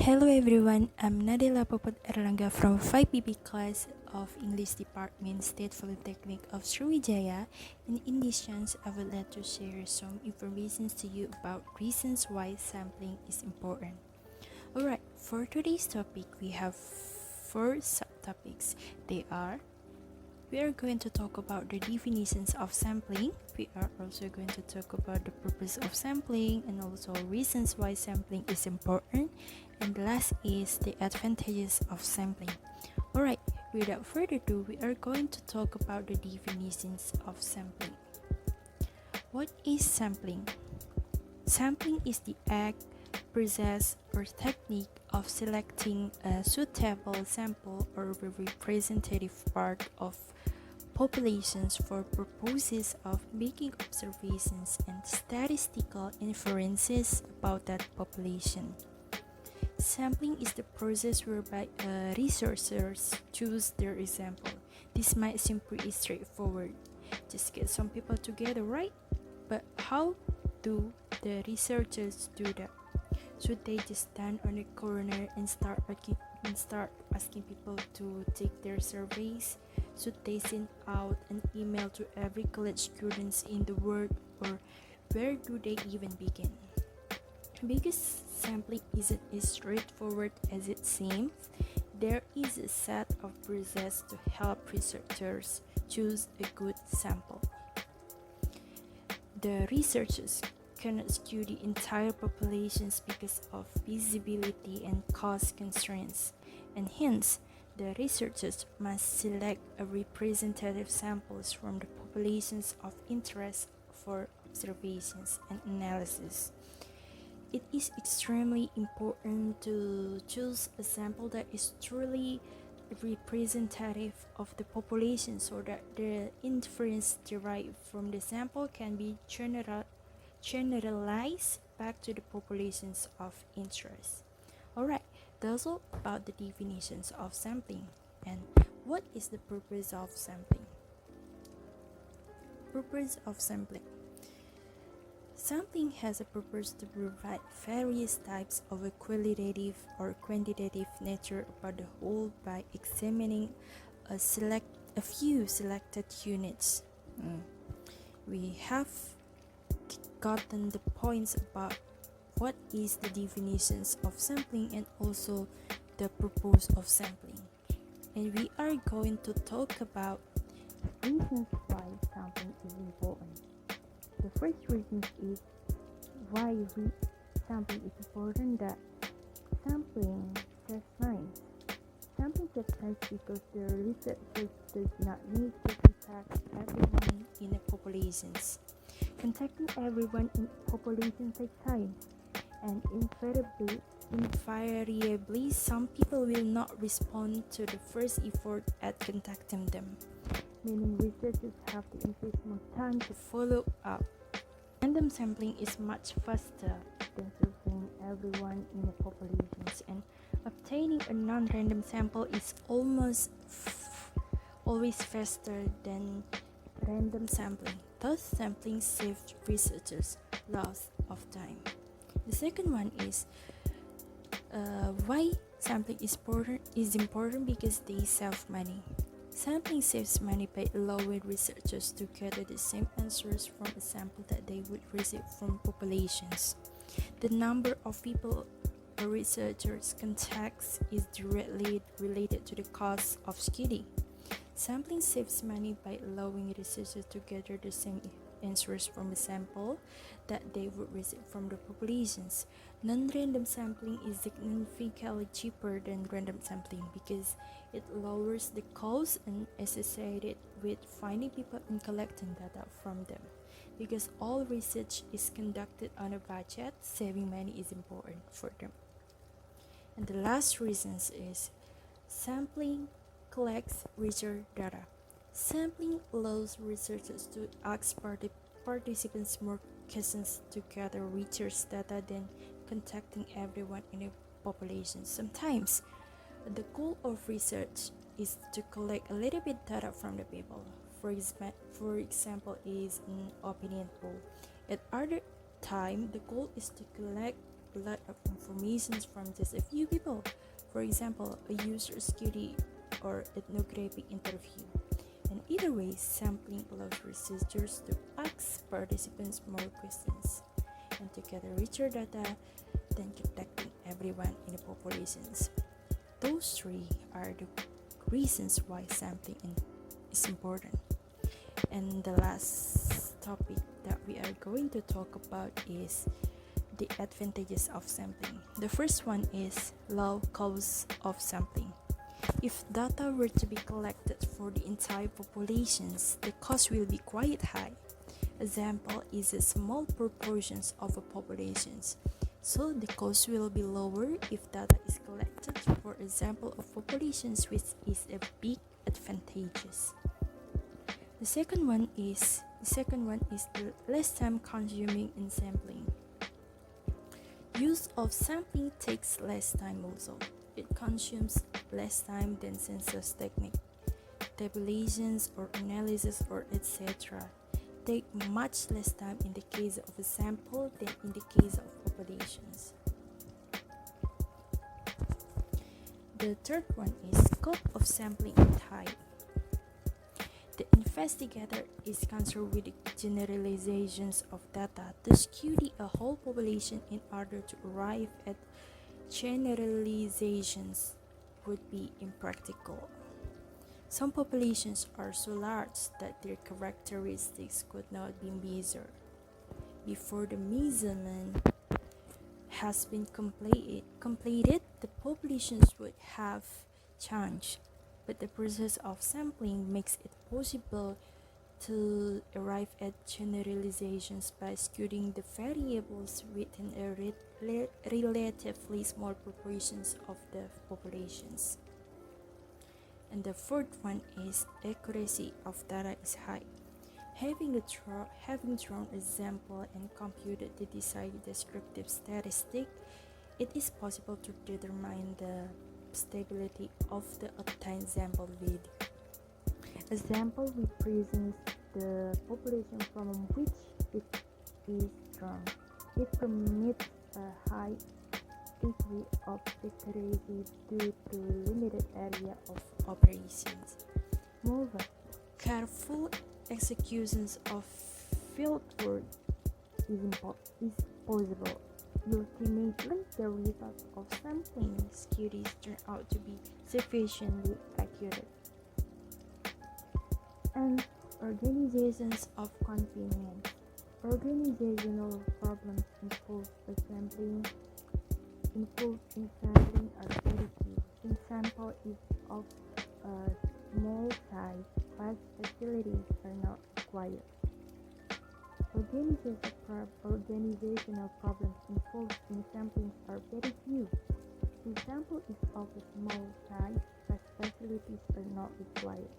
Hello everyone, I'm Nadella Puput Erlangga from 5BB class of English Department, State Polytechnic of Sriwijaya, and in this chance I would like to share some information to you about reasons why sampling is important. Alright, for today's topic we have 4 subtopics. They are: we are going to talk about the definitions of sampling. We are also going to talk about the purpose of sampling and also reasons why sampling is important. And the last is the advantages of sampling. Alright, without further ado, we are going to talk about the definitions of sampling. What is sampling? Sampling is the act, process, or technique of selecting a suitable sample or a representative part of populations for purposes of making observations and statistical inferences about that population. Sampling is the process whereby researchers choose their example. This might seem pretty straightforward. Just get some people together, right? But how do the researchers do that? Should they just stand on a corner and start asking people to take their surveys? Should they send out an email to every college students in the world, or where do they even begin? Because sampling isn't as straightforward as it seems, there is a set of processes to help researchers choose a good sample. The researchers cannot study entire populations because of visibility and cost constraints, and hence the researchers must select a representative samples from the populations of interest for observations and analysis. It is extremely important to choose a sample that is truly representative of the population so that the inference derived from the sample can be generalized back to the populations of interest. Alright, that's all about the definitions of sampling. And what is the purpose of sampling? Purpose of sampling. Sampling has a purpose to provide various types of a qualitative or quantitative nature about the whole by examining a few selected units. We have gotten the points about what is the definitions of sampling and also the purpose of sampling. And we are going to talk about reasons why sampling is important. The first reason is why sampling is important, that sampling saves time. Sampling saves time because the researchers does not need to contact everyone in the populations. Contacting everyone in population takes time, and invariably some people will not respond to the first effort at contacting them, meaning researchers have to invest more time to follow up. Random sampling is much faster than surveying everyone in the populations, and obtaining a non-random sample is almost always faster than random sampling. Thus, sampling saves researchers lots of time. The second one is why sampling is important because they save money. Sampling saves money by allowing researchers to gather the same answers from a sample that they would receive from populations. The number of people a researcher's contacts is directly related to the cost of study. Sampling saves money by allowing researchers to gather the same answers from a sample that they would receive from the populations. Non-random sampling is significantly cheaper than random sampling because it lowers the cost and associated with finding people and collecting data from them. Because all research is conducted on a budget, saving money is important for them. And the last reason is sampling collects richer data. Sampling allows researchers to ask participants more questions to gather richer data than contacting everyone in a population. Sometimes, the goal of research is to collect a little bit data from the people. For example, is an opinion poll. At other time, the goal is to collect a lot of information from just a few people. For example, a user study or ethnographic interview. And either way, sampling allows researchers to ask participants more questions and to gather richer data than contacting everyone in the populations. Those three are the reasons why sampling is important. And the last topic that we are going to talk about is the advantages of sampling. The first one is low cost of sampling. If data were to be collected for the entire populations, the cost will be quite high. Example is a small proportions of a populations. So the cost will be lower if data is collected for example of populations, which is a big advantages. The second one is the less time consuming in sampling. Use of sampling takes less time also. It consumes less time than census technique. Tabulations or analysis or etc. take much less time in the case of a sample than in the case of populations. The third one is scope of sampling and type. The investigator is concerned with the generalizations of data to study a whole population in order to arrive at generalizations would be impractical. Some populations are so large that their characteristics could not be measured. Before the measurement has been completed, the populations would have changed. But the process of sampling makes it possible to arrive at generalizations by studying the variables within a relatively small proportions of the populations. And the fourth one is accuracy of data is high. Having drawn a sample and computed the desired descriptive statistic, it is possible to determine the stability of the obtained sample value. Example represents the population from which it is drawn. It permits a high degree of accuracy due to limited area of operations. Moreover, careful executions of fieldwork is possible. Ultimately, the results of sampling studies turn out to be sufficiently accurate. And organizations of convenience. Organizational problems involved in sampling are very few. Since sample is of a small size, vast facilities are not required. Organizational problems involved in sampling are very few. The sample is of a small size, vast facilities are not required.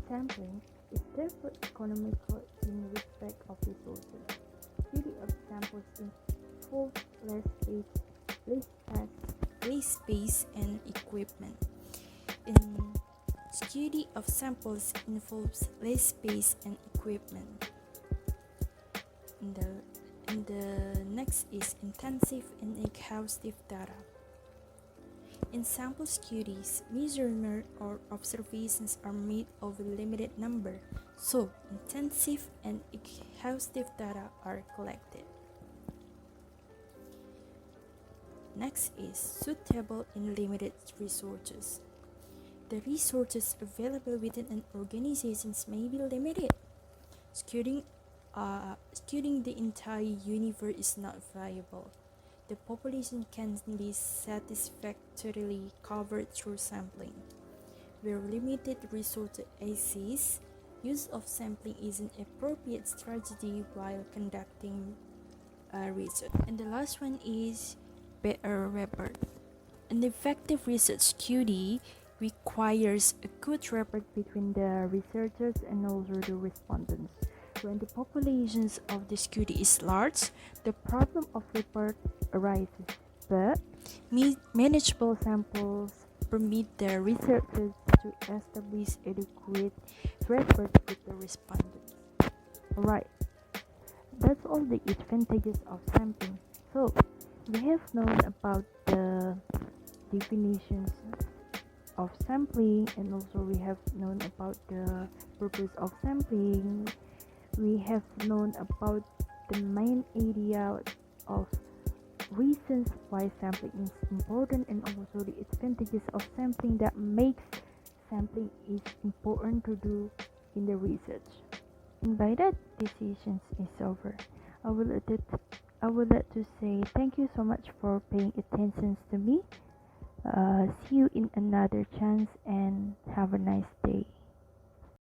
Sampling is therefore economical in respect of resources. Study of samples involves less space and equipment. In study of samples involves less space and equipment. And the next is intensive and exhaustive data. In sample studies, measurement or observations are made of a limited number, so intensive and exhaustive data are collected. Next is suitable and limited resources. The resources available within an organization may be limited. Studying the entire universe is not viable. The population can be satisfactorily covered through sampling. Where limited resources exist, use of sampling is an appropriate strategy while conducting research. And the last one is better rapport. An effective research study requires a good rapport between the researchers and also the respondents. When the populations of the study is large, the problem of rapport arises, but manageable samples permit the researchers to establish adequate rapport with the respondents. Alright, that's all the advantages of sampling. So, We have known about the definitions of sampling, and also we have known about the purpose of sampling. We have known about the main idea of reasons why sampling is important, and also the advantages of sampling that makes sampling is important to do in the research. And by that, decisions is over. I would like to say thank you so much for paying attention to me. See you in another chance and have a nice day.